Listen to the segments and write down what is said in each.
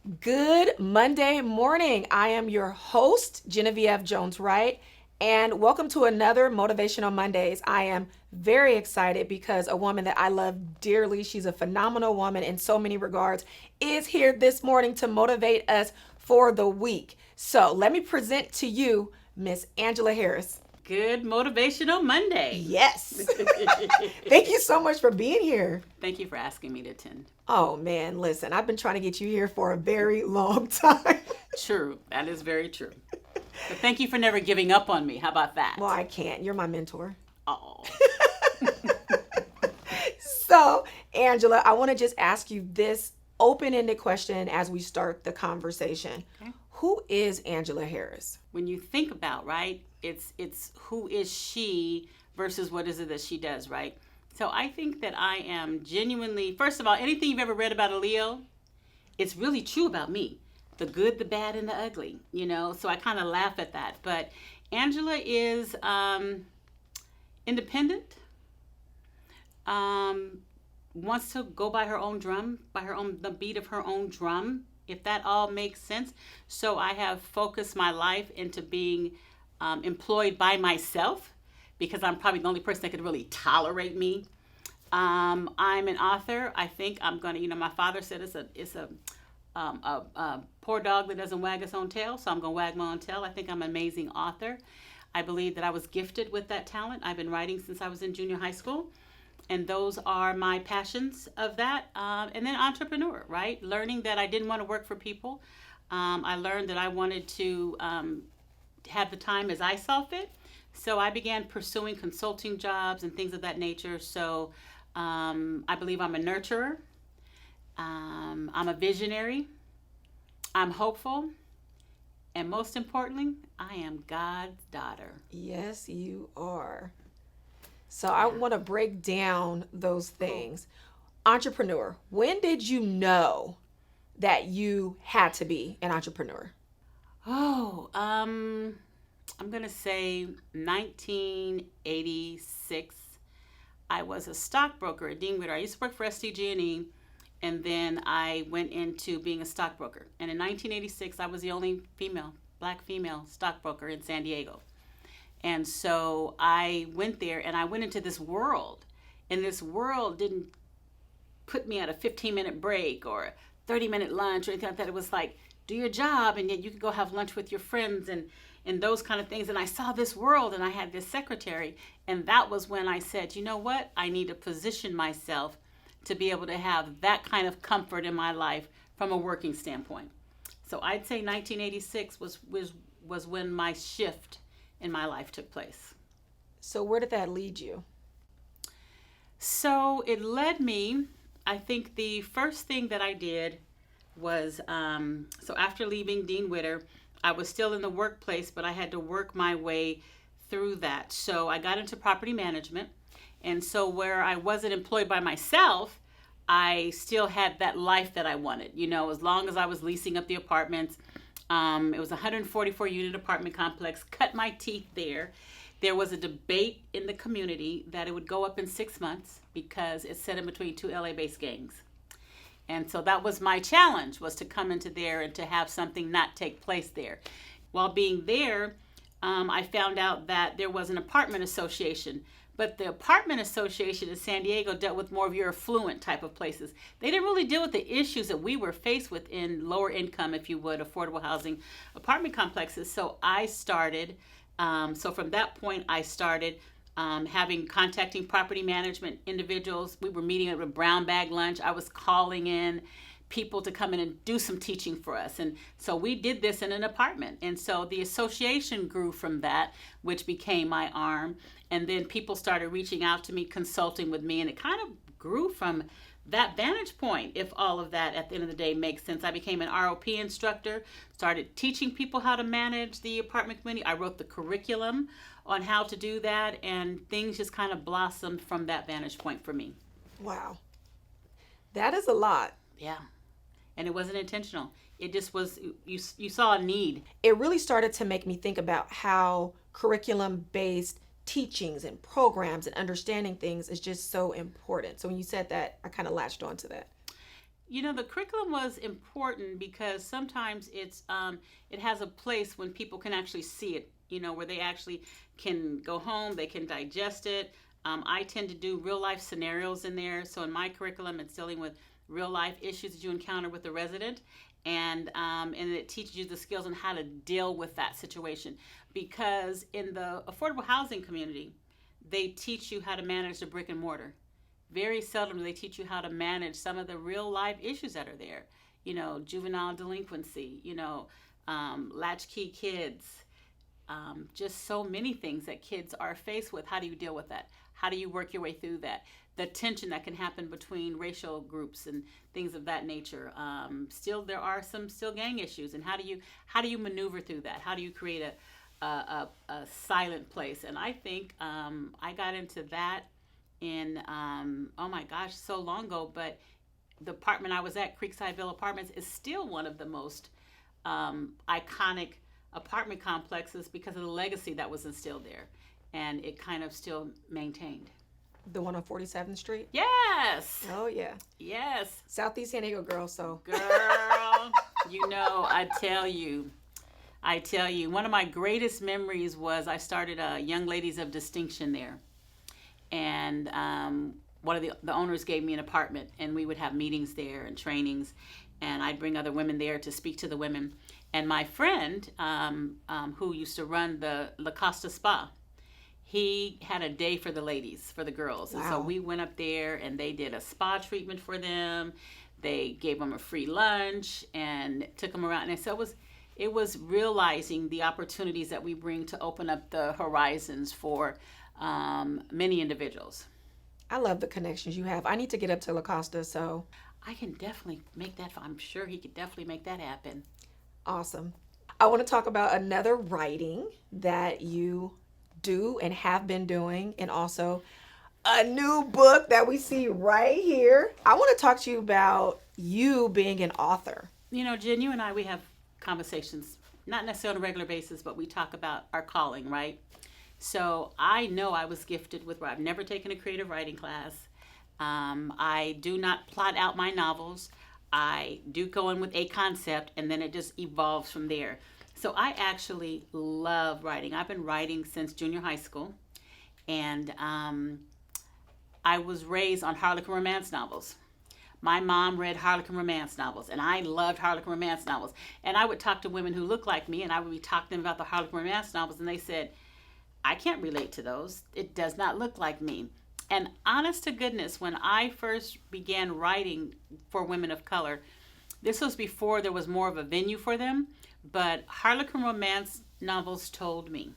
Good Monday morning. I am your host, Genevieve Jones-Wright, and welcome to another Motivational Mondays. I am very excited because a woman that I love dearly, she's a phenomenal woman in so many regards, is here this morning to motivate us for the week. So let me present to you Miss Angela Harris. Good Motivational Monday. Yes. Thank you so much for being here. Thank you for asking me to attend. Oh man, listen, I've been trying to get you here for a very long time. True. That is very true. But thank you for never giving up on me. How about that? Well, I can't. You're my mentor. Oh. So, Angela, I want to just ask you this open-ended question as we start the conversation. Okay. Who is Angela Harris? When you think about, right, it's who is she versus what is it that she does, right? So I think that I am genuinely, first of all, anything you've ever read about a Leo, it's really true about me. The good, the bad, and the ugly, So I kind of laugh at that. But Angela is independent, wants to go by her own drum, the beat of her own drum, if that all makes sense. So I have focused my life into being employed by myself because I'm probably the only person that could really tolerate me. I'm an author. I think I'm going to, my father said it's a poor dog that doesn't wag its own tail, so I'm going to wag my own tail. I think I'm an amazing author. I believe that I was gifted with that talent. I've been writing since I was in junior high school, and those are my passions of that. And then entrepreneur, right? Learning that I didn't want to work for people. I learned that I wanted to have the time as I saw fit. So I began pursuing consulting jobs and things of that nature. So I believe I'm a nurturer. I'm a visionary. I'm hopeful. And most importantly, I am God's daughter. Yes, you are. So I want to break down those things. Entrepreneur, when did you know that you had to be an entrepreneur? I'm going to say 1986. I was a stockbroker at Dean Witter. I used to work for SDG&E, and then I went into being a stockbroker. And in 1986, I was the only black female stockbroker in San Diego. And so I went there, and I went into this world. And this world didn't put me at a 15-minute break or a 30-minute lunch or anything like that. It was like, do your job, and yet you could go have lunch with your friends and those kind of things. And I saw this world, and I had this secretary. And that was when I said, you know what? I need to position myself to be able to have that kind of comfort in my life from a working standpoint. So I'd say 1986 was when my shift in my life took place. So where did that lead you? So it led me, I think the first thing that I did was, so after leaving Dean Witter, I was still in the workplace, but I had to work my way through that. So I got into property management. And so where I wasn't employed by myself, I still had that life that I wanted, as long as I was leasing up the apartments. It was a 144 unit apartment complex, cut my teeth there. There was a debate in the community that it would go up in 6 months because it's set in between two LA based gangs. And so that was my challenge, was to come into there and to have something not take place there. While being there, I found out that there was an apartment association, but the apartment association in San Diego dealt with more of your affluent type of places. They didn't really deal with the issues that we were faced with in lower income, if you would, affordable housing apartment complexes. So I started, so from that point I started contacting property management individuals. We were meeting at a brown bag lunch. I was calling in people to come in and do some teaching for us. And so we did this in an apartment. And so the association grew from that, which became my arm. And then people started reaching out to me, consulting with me, and it kind of grew from that vantage point, if all of that at the end of the day makes sense. I became an ROP instructor, started teaching people how to manage the apartment community. I wrote the curriculum on how to do that, and things just kind of blossomed from that vantage point for me. Wow. That is a lot. Yeah. And it wasn't intentional. It just was, you saw a need. It really started to make me think about how curriculum-based teachings and programs and understanding things is just so important. So when you said that, I kind of latched onto that. The curriculum was important because sometimes it has a place when people can actually see it, where they actually can go home, they can digest it. I tend to do real life scenarios in there. So in my curriculum, it's dealing with real life issues that you encounter with the resident, and it teaches you the skills on how to deal with that situation. Because in the affordable housing community, they teach you how to manage the brick and mortar. Very seldom do they teach you how to manage some of the real life issues that are there. Juvenile delinquency, latchkey kids, just so many things that kids are faced with. How do you deal with that? How do you work your way through that? The tension that can happen between racial groups and things of that nature. Still, there are some gang issues, and how do you maneuver through that? How do you create a silent place? And I think I got into that in oh my gosh, so long ago. But the apartment I was at, Creeksideville Apartments, is still one of the most iconic apartment complexes because of the legacy that was instilled there, and it kind of still maintained. The one on 47th Street? Yes. Oh, yeah. Yes. Southeast San Diego girl, so. Girl, I tell you, one of my greatest memories was I started Young Ladies of Distinction there. And one of the owners gave me an apartment, and we would have meetings there and trainings, and I'd bring other women there to speak to the women. And my friend, who used to run the La Costa Spa, he had a day for the ladies, for the girls. Wow. And so we went up there, and they did a spa treatment for them. They gave them a free lunch and took them around. And so it was realizing the opportunities that we bring to open up the horizons for many individuals. I love the connections you have. I need to get up to La Costa, so. I can definitely make that. I'm sure he could definitely make that happen. Awesome. I want to talk about another writing that you do and have been doing, and also a new book that we see right here. I want to talk to you about you being an author. Jen, you and I, we have conversations, not necessarily on a regular basis, but we talk about our calling, right? So I know I was gifted with, I've never taken a creative writing class. I do not plot out my novels. I do go in with a concept, and then it just evolves from there. So I actually love writing. I've been writing since junior high school, and I was raised on Harlequin romance novels. My mom read Harlequin romance novels, and I loved Harlequin romance novels. And I would talk to women who looked like me, and I would be talking to them about the Harlequin romance novels, and they said, I can't relate to those. It does not look like me. And honest to goodness, when I first began writing for women of color, this was before there was more of a venue for them, but Harlequin romance novels told me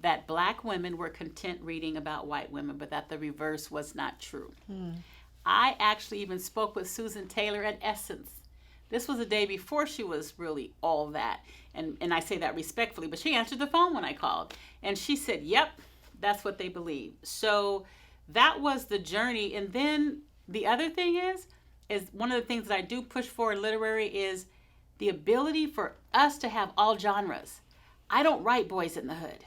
that Black women were content reading about white women, but that the reverse was not true. I actually even spoke with Susan Taylor at Essence. This was a day before she was really all that. And I say that respectfully, but she answered the phone when I called. And she said, yep, that's what they believe. So that was the journey. And then the other thing is one of the things that I do push for in literary is the ability for us to have all genres. I don't write Boys in the Hood.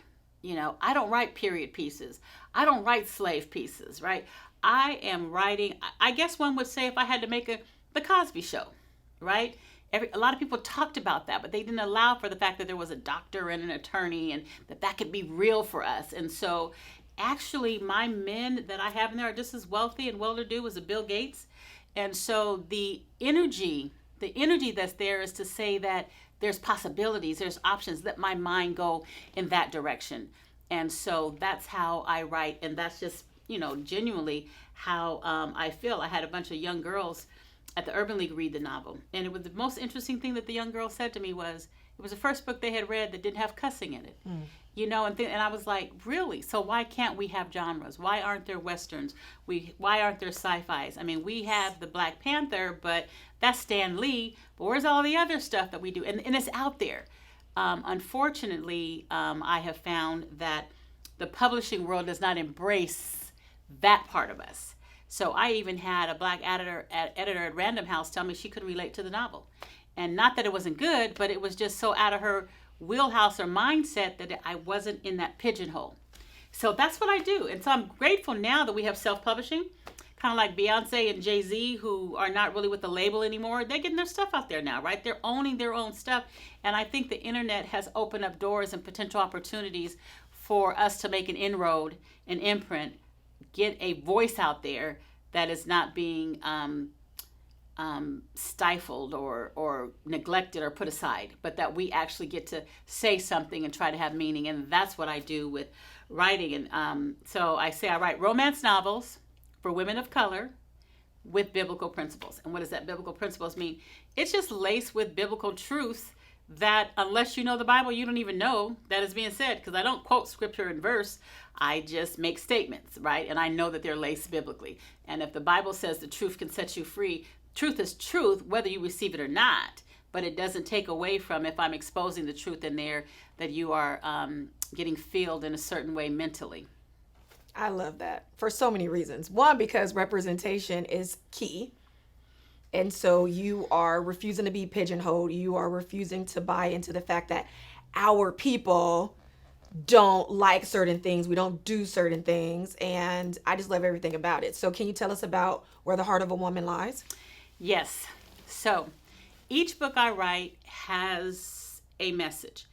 I don't write period pieces. I don't write slave pieces, right? I am writing, I guess one would say if I had to make The Cosby Show, right? A lot of people talked about that, but they didn't allow for the fact that there was a doctor and an attorney and that could be real for us. And so actually my men that I have in there are just as wealthy and well-to-do as a Bill Gates. And so the energy that's there is to say that there's possibilities, there's options, let my mind go in that direction. And so that's how I write. And that's just, genuinely how I feel. I had a bunch of young girls at the Urban League read the novel. And it was the most interesting thing that the young girl said to me was, it was the first book they had read that didn't have cussing in it. And I was like, really? So why can't we have genres? Why aren't there Westerns? Why aren't there sci-fis? I mean, we have the Black Panther, but that's Stan Lee. But where's all the other stuff that we do? And it's out there. Unfortunately, I have found that the publishing world does not embrace that part of us. So I even had a Black editor at Random House tell me she couldn't relate to the novel. And not that it wasn't good, but it was just so out of her wheelhouse or mindset that I wasn't in that pigeonhole. So that's what I do. And so I'm grateful now that we have self-publishing, kind of like Beyonce and Jay-Z, who are not really with the label anymore. They're getting their stuff out there now, right? They're owning their own stuff. And I think the internet has opened up doors and potential opportunities for us to make an inroad, an imprint, get a voice out there that is not being stifled or neglected or put aside, but that we actually get to say something and try to have meaning. And that's what I do with writing. And so I say I write romance novels for women of color with biblical principles. And what does that biblical principles mean? It's just laced with biblical truths that unless you know the Bible, you don't even know that is being said, because I don't quote scripture and verse. I just make statements, right? And I know that they're laced biblically. And if the Bible says the truth can set you free, truth is truth, whether you receive it or not. But it doesn't take away from, if I'm exposing the truth in there, that you are getting filled in a certain way mentally. I love that for so many reasons. One, because representation is key. And so you are refusing to be pigeonholed. You are refusing to buy into the fact that our people don't like certain things. We don't do certain things. And I just love everything about it. So can you tell us about Where the Heart of a Woman Lies? Yes. So each book I write has a message.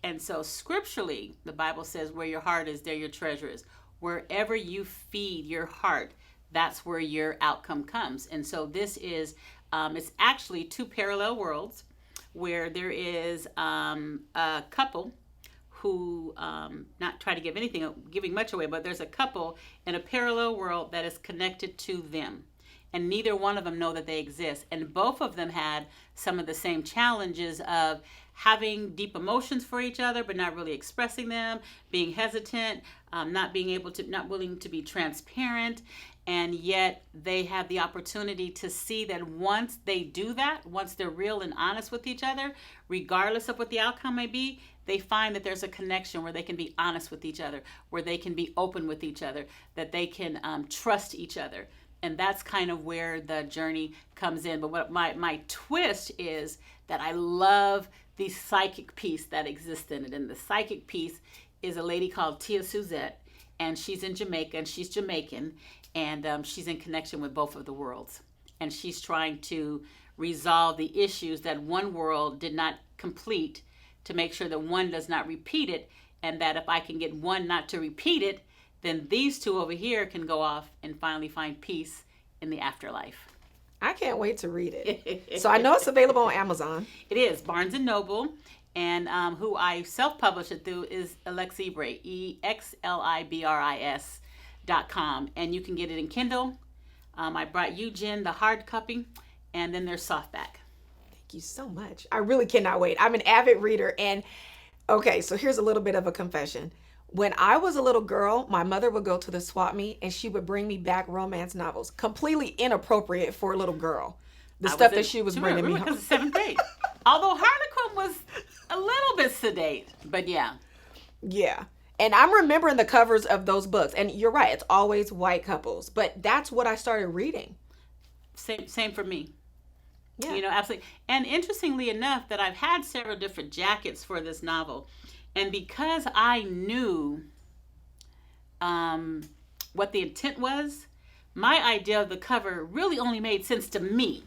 And so scripturally, the Bible says where your heart is, there your treasure is. Wherever you feed your heart, that's where your outcome comes. And so this is, it's actually two parallel worlds where there is a couple who, not try to give anything, giving much away, but there's a couple in a parallel world that is connected to them. And neither one of them know that they exist. And both of them had some of the same challenges of having deep emotions for each other, but not really expressing them, being hesitant, not willing to be transparent. And yet they have the opportunity to see that once they do that, once they're real and honest with each other, regardless of what the outcome may be, they find that there's a connection where they can be honest with each other, where they can be open with each other, that they can trust each other. And that's kind of where the journey comes in. But what my twist is that I love the psychic piece that exists in it. And the psychic piece is a lady called Tia Suzette, and she's in Jamaica, and she's Jamaican, and she's in connection with both of the worlds. And she's trying to resolve the issues that one world did not complete to make sure that one does not repeat it, and that if I can get one not to repeat it, then these two over here can go off and finally find peace in the afterlife. I can't wait to read it. So I know it's available on Amazon. It is. Barnes & Noble. And who I self-publish it through is Exlibris, EXLIBRIS.com. And you can get it in Kindle. I brought you, Jen, the hard copy. And then there's softback. Thank you so much. I really cannot wait. I'm an avid reader. And okay, so here's a little bit of a confession. When I was a little girl, my mother would go to the swap meet and she would bring me back romance novels, completely inappropriate for a little girl. The stuff that she was bringing me home. Because of 7th grade. Although Harlequin was a little bit sedate, but yeah. Yeah. And I'm remembering the covers of those books. And you're right, it's always white couples. But that's what I started reading. Same for me. Yeah. You know, absolutely. And interestingly enough, that I've had several different jackets for this novel. And because I knew what the intent was, my idea of the cover really only made sense to me.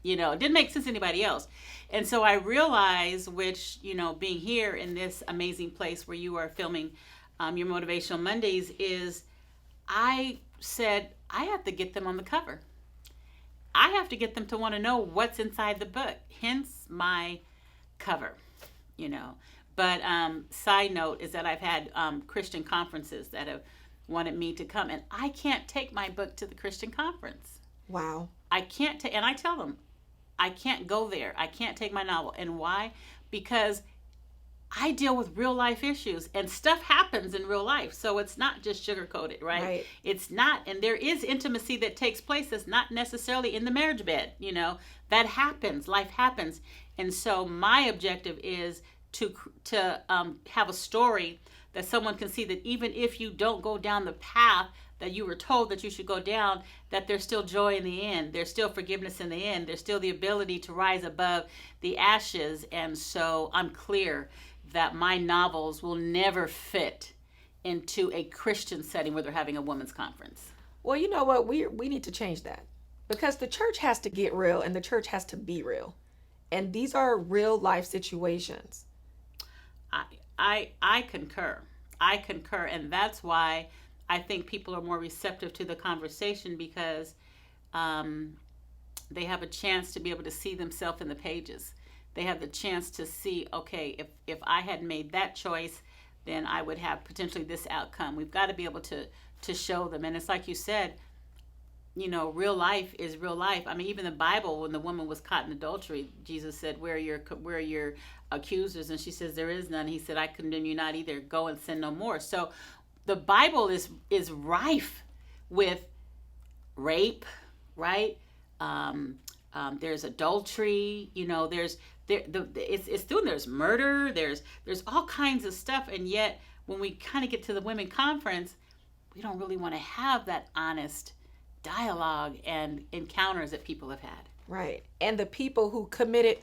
You know, it didn't make sense to anybody else. And so I realized, which, you know, being here in this amazing place where you are filming your Motivational Mondays, is I said, I have to get them on the cover. I have to get them to want to know what's inside the book, hence my cover, you know. But side note is that I've had Christian conferences that have wanted me to come, and I can't take my book to the Christian conference. Wow. I can't take, and I tell them, I can't go there. I can't take my novel. And why? Because I deal with real life issues, and stuff happens in real life. So it's not just sugar-coated, right? It's not, and there is intimacy that takes place that's not necessarily in the marriage bed, you know. That happens. Life happens. And so my objective is to have a story that someone can see that even if you don't go down the path that you were told that you should go down, that there's still joy in the end. There's still forgiveness in the end. There's still the ability to rise above the ashes. And so I'm clear that my novels will never fit into a Christian setting where they're having a women's conference. Well, you know what? We need to change that because the church has to get real and the church has to be real. And these are real life situations. I I concur. I concur, and that's why I think people are more receptive to the conversation because um, they have a chance to be able to see themselves in the pages. They have the chance to see, okay, if I had made that choice, then I would have potentially this outcome. We've got to be able to show them, and it's like you said, real life is real life. I mean, even the Bible, when the woman was caught in adultery, Jesus said, where are your accusers?" And she says, "There is none." He said, "I condemn you not either. Go and sin no more." So, the Bible is rife with rape, right? There's adultery. It's doing. There's murder. There's all kinds of stuff, and yet when we kind of get to the women conference, we don't really want to have that honest dialogue and encounters that people have had. Right. And the people who committed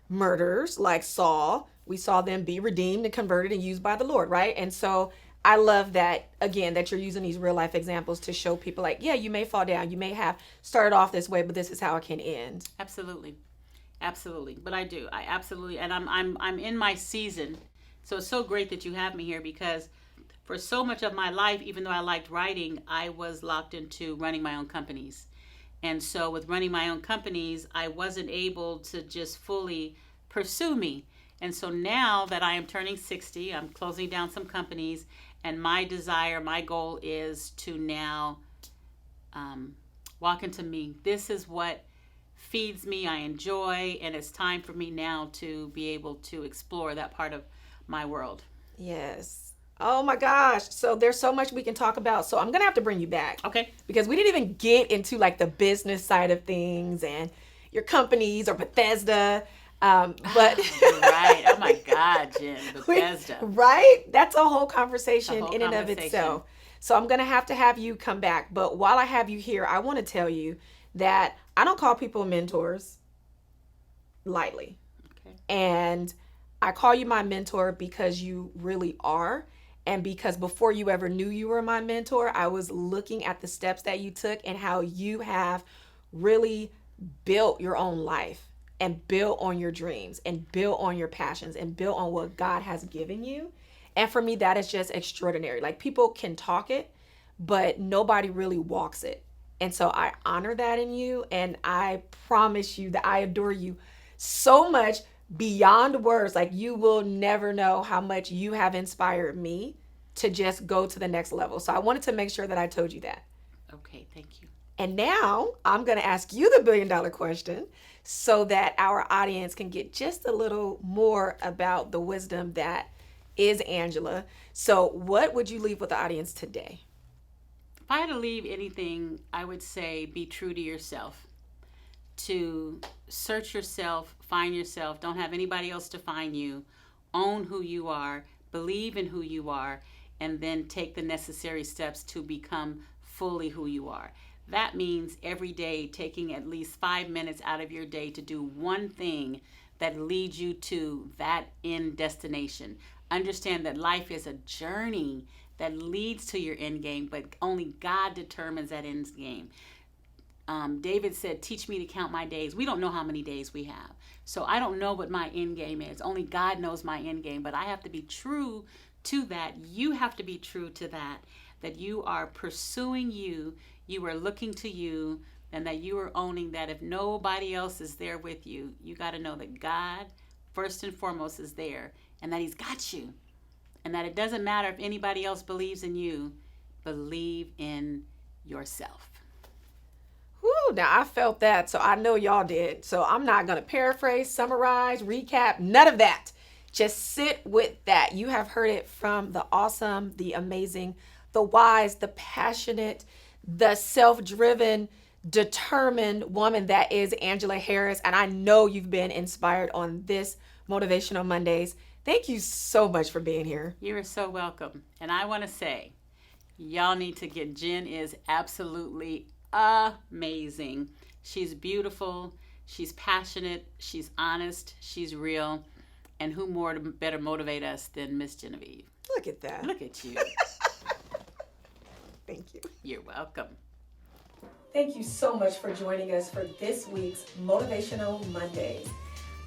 murders, like Saul, we saw them be redeemed and converted and used by the Lord, right? And so I love that, again, that you're using these real life examples to show people, like, yeah, you may fall down. You may have started off this way, but this is how it can end. Absolutely. Absolutely. But I do. I absolutely. And I'm in my season. So it's so great that you have me here because for so much of my life, even though I liked writing, I was locked into running my own companies. And so with running my own companies, I wasn't able to just fully pursue me. And so now that I am turning 60, I'm closing down some companies, and my desire, my goal is to now walk into me. This is what feeds me, I enjoy, and it's time for me now to be able to explore that part of my world. Yes. Oh my gosh. So there's so much we can talk about. So I'm going to have to bring you back. Okay. Because we didn't even get into like the business side of things and your companies or Bethesda. But right. Oh my God, Jen. Bethesda. Right? That's a whole conversation whole in and of itself. So I'm going to have you come back. But while I have you here, I want to tell you that I don't call people mentors lightly. Okay. And I call you my mentor because you really are. And because before you ever knew you were my mentor, I was looking at the steps that you took and how you have really built your own life and built on your dreams and built on your passions and built on what God has given you. And for me, that is just extraordinary. Like, people can talk it, but nobody really walks it. And so I honor that in you. And I promise you that I adore you so much beyond words. Like, you will never know how much you have inspired me to just go to the next level. So I wanted to make sure that I told you that. Okay, thank you. And now I'm going to ask you the $1 billion question so that our audience can get just a little more about the wisdom that is Angela. So what would you leave with the audience today? If I had to leave anything, I would say be true to yourself. To search yourself, find yourself, don't have anybody else to find you, own who you are, believe in who you are, and then take the necessary steps to become fully who you are. That means every day taking at least 5 minutes out of your day to do one thing that leads you to that end destination. Understand that life is a journey that leads to your end game, but only God determines that end game. David said, "Teach me to count my days." We don't know how many days we have. So I don't know what my end game is. Only God knows my end game. But I have to be true to that. You have to be true to that you are pursuing you, you are looking to you, and that you are owning that if nobody else is there with you, you got to know that God, first and foremost, is there and that He's got you. And that it doesn't matter if anybody else believes in you, believe in yourself. Whew, now I felt that, so I know y'all did. So I'm not going to paraphrase, summarize, recap, none of that. Just sit with that. You have heard it from the awesome, the amazing, the wise, the passionate, the self-driven, determined woman that is Angela Harris. And I know you've been inspired on this Motivational Mondays. Thank you so much for being here. You are so welcome. And I want to say, y'all need to get Jen is absolutely amazing. She's beautiful. She's passionate. She's honest. She's real. And who more to better motivate us than Miss Genevieve? Look at that. Look at you. Thank you. You're welcome. Thank you so much for joining us for this week's Motivational Mondays.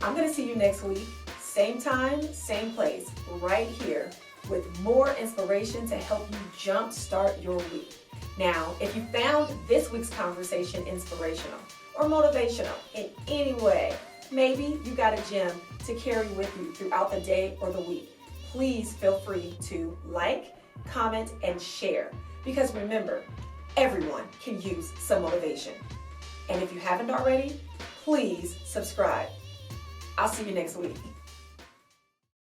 I'm going to see you next week, same time, same place, right here, with more inspiration to help you jumpstart your week. Now, if you found this week's conversation inspirational or motivational in any way, maybe you got a gem to carry with you throughout the day or the week, please feel free to like, comment, and share. Because remember, everyone can use some motivation. And if you haven't already, please subscribe. I'll see you next week.